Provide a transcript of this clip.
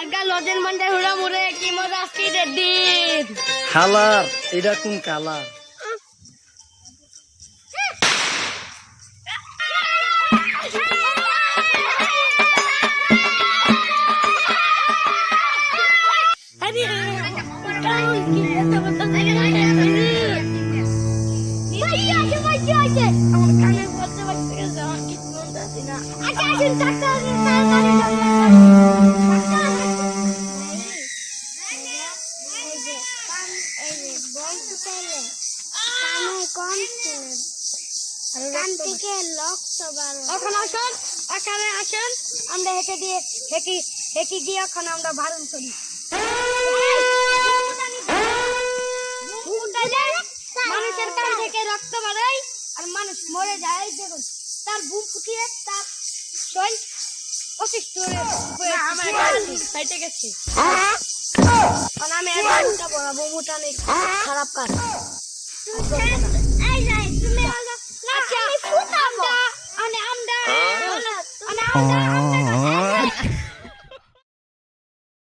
আগা লজেন Monday Hura মুড়ে কি মজা আজকে দিন কালার এটা কোন কালার আমরা হেঁটে দিয়ে হেঁটে গিয়ে এখন আমরা বারণ করি মানুষের কান থেকে রক্ত বাড়াই আর মানুষ মরে যায় দেখুন তার বুক ফুটিয়ে তার শরীর অসুস্থ হয়ে গেছে আমি একটা বড় মুটা নেই খারাপ কাজ আমরা